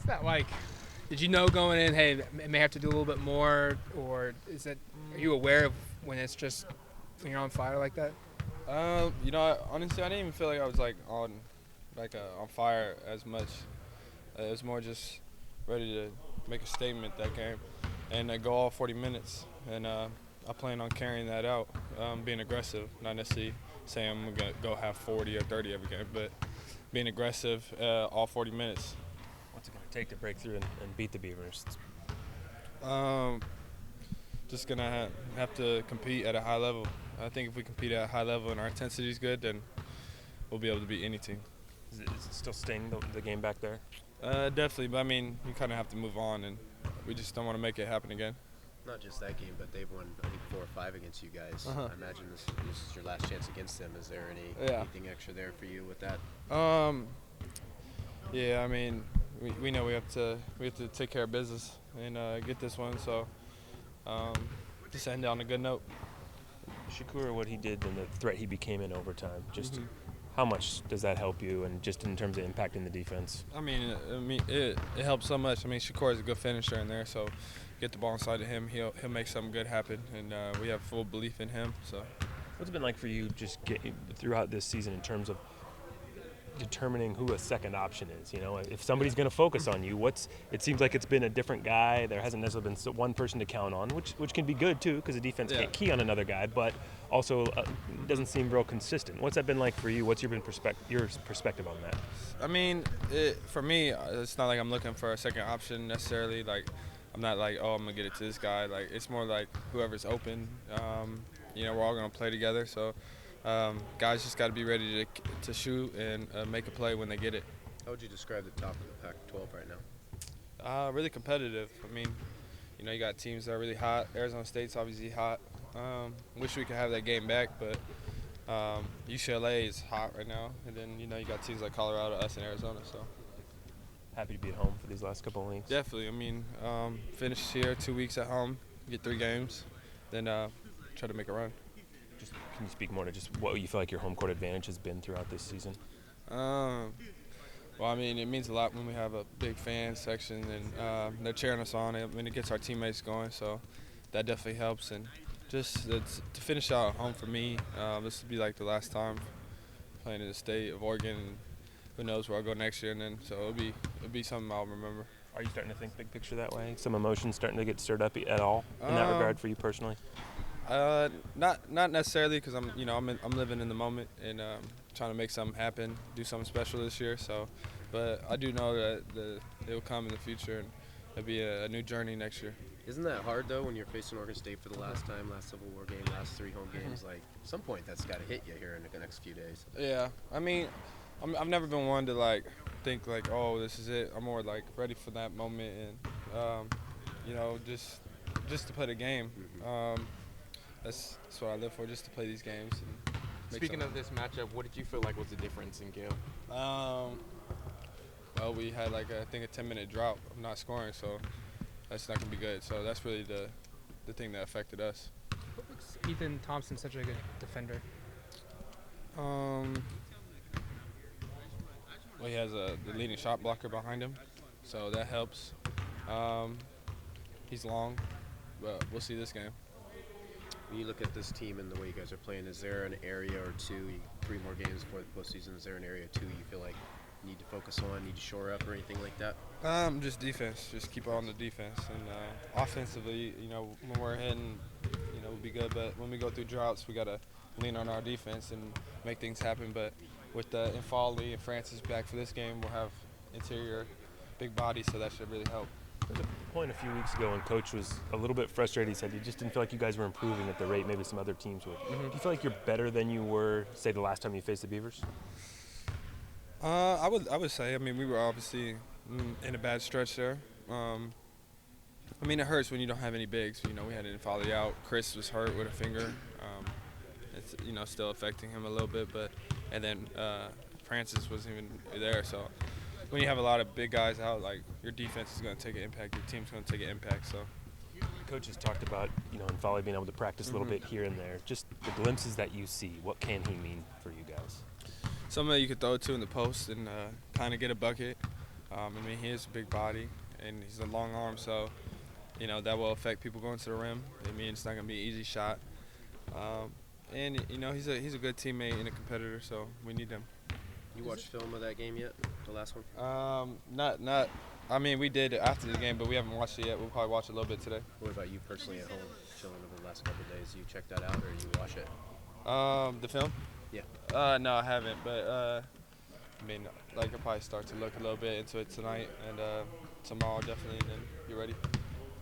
that like? Did you know going in, hey, I may have to do a little bit more, or are you aware of when it's just when you're on fire like that? Honestly, I didn't even feel like I was on fire as much. It was more just ready to make a statement that game and go all 40 minutes. And I plan on carrying that out, being aggressive, not necessarily saying I'm gonna go have 40 or 30 every game, but being aggressive all 40 minutes. What's it going to take to break through and beat the Beavers? Um, just gonna have to compete at a high level. I think if we compete at a high level and our intensity is good, then we'll be able to beat any team. Is it still sting the game back there? Definitely, but I mean, you kind of have to move on, and we just don't want to make it happen again. Not just that game, but they've won, I think, 4 or 5 against you guys. I imagine this is your last chance against them. Is there anything extra there for you with that? Yeah, I mean, we know we have to take care of business and get this one, so just end on a good note. Shakur, what he did and the threat he became in overtime, just how much does that help you, and just in terms of impacting the defense? I mean, it helps so much. I mean, Shakur is a good finisher in there, so get the ball inside of him, he'll make something good happen, and we have full belief in him. So, what's it been like for you just throughout this season in terms of determining who a second option is? You know, if somebody's going to focus on you, it seems like it's been a different guy. There hasn't necessarily been one person to count on, which can be good too, because the defense can't key on another guy, but also doesn't seem real consistent. What's that been like for you? What's your perspective on that? I mean, for me, it's not like I'm looking for a second option necessarily. Like, I'm not like, oh, I'm gonna get it to this guy. Like, it's more like whoever's open. We're all gonna play together, so. Guys just got to be ready to shoot and make a play when they get it. How would you describe the top of the Pac-12 right now? Really competitive. I mean, you got teams that are really hot. Arizona State's obviously hot. Wish we could have that game back, but UCLA is hot right now. And then, you got teams like Colorado, us, and Arizona. So happy to be at home for these last couple of weeks. Definitely. I mean, finish here 2 weeks at home, get 3 games, then try to make a run. Can you speak more to just what you feel like your home court advantage has been throughout this season? Well, I mean, it means a lot when we have a big fan section and they're cheering us on. I mean, it gets our teammates going, so that definitely helps. And just to finish out at home for me, this will be like the last time playing in the state of Oregon. And who knows where I'll go next year, and then so it'll be something I'll remember. Are you starting to think big picture that way? Some emotions starting to get stirred up at all in that regard for you personally? Not necessarily, because I'm living in the moment and trying to make something happen, do something special this year. So, but I do know that it will come in the future, and it'll be a new journey next year. Isn't that hard though when you're facing Oregon State for the last time, last Civil War game, last 3 home games? Like, at some point that's got to hit you here in the next few days. Yeah, I mean, I've never been one to like think like, oh, this is it. I'm more like ready for that moment, and just to play the game. That's what I live for, just to play these games. And Speaking of this matchup, what did you feel like was the difference in Gil? Well, we had I think a 10-minute drought of not scoring, so that's not going to be good. So that's really the thing that affected us. What makes Ethan Thompson such a good defender? Well, he has the leading shot blocker behind him, so that helps. He's long, but we'll see this game. When you look at this team and the way you guys are playing, is there an area or 3 more games before the postseason? Is there an area or 2 you feel like you need to focus on, need to shore up, or anything like that? Just defense. Just keep on the defense. And offensively, when we're hitting, we'll be good. But when we go through droughts, we got to lean on our defense and make things happen. But with Infali and Francis back for this game, we'll have interior big bodies, so that should really help. There's a point a few weeks ago when Coach was a little bit frustrated. He said he just didn't feel like you guys were improving at the rate maybe some other teams would. Do you feel like you're better than you were, say, the last time you faced the Beavers? I would say. I mean, we were obviously in a bad stretch there. I mean, it hurts when you don't have any bigs. We had Infali out. Chris was hurt with a finger. It's still affecting him a little bit. And then Francis wasn't even there, so. When you have a lot of big guys out, like, your defense is going to take an impact, your team's going to take an impact. So, Coach has talked about, Infali being able to practice a little bit here and there. Just the glimpses that you see, what can he mean for you guys? Somebody you could throw it to in the post and kind of get a bucket. I mean, he is a big body, and he's a long arm, so, that will affect people going to the rim. I mean, it's not going to be an easy shot. And, he's a good teammate and a competitor, so we need him. You watched film of that game yet? The last one? Not. I mean, we did after the game, but we haven't watched it yet. We'll probably watch it a little bit today. What about you personally at home, chilling over the last couple of days? You check that out, or you watch it? The film? Yeah. No, I haven't, but I mean, I'll probably start to look a little bit into it tonight, and tomorrow definitely. And then you ready?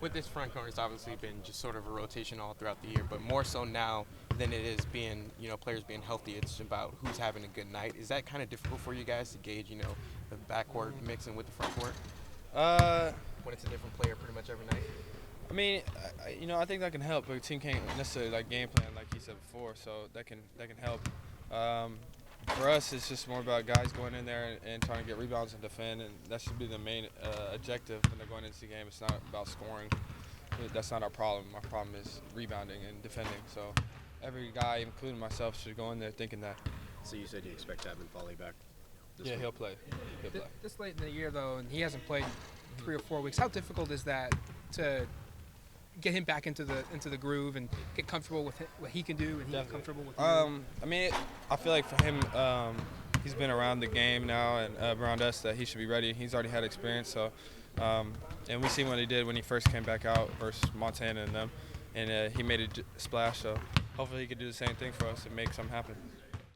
With this front court, it's obviously been just sort of a rotation all throughout the year, but more so now than it is being, players being healthy. It's about who's having a good night. Is that kind of difficult for you guys to gauge, the backcourt mixing with the front court? When it's a different player pretty much every night? I mean, I think that can help, but a team can't necessarily game plan like he said before, so that can help. For us, it's just more about guys going in there and trying to get rebounds and defend, and that should be the main objective when they're going into the game. It's not about scoring. That's not our problem. Our problem is rebounding and defending. So every guy, including myself, should go in there thinking that. So you said you expect to have Foley back this week? He'll play. This late in the year, though, and he hasn't played 3 or 4 weeks. How difficult is that to get him back into the groove and get comfortable with what he can do and he's comfortable with you? I mean, I feel like for him, he's been around the game now and around us that he should be ready. He's already had experience, so and we seen what he did when he first came back out versus Montana and them, and he made a splash. So hopefully he could do the same thing for us and make something happen.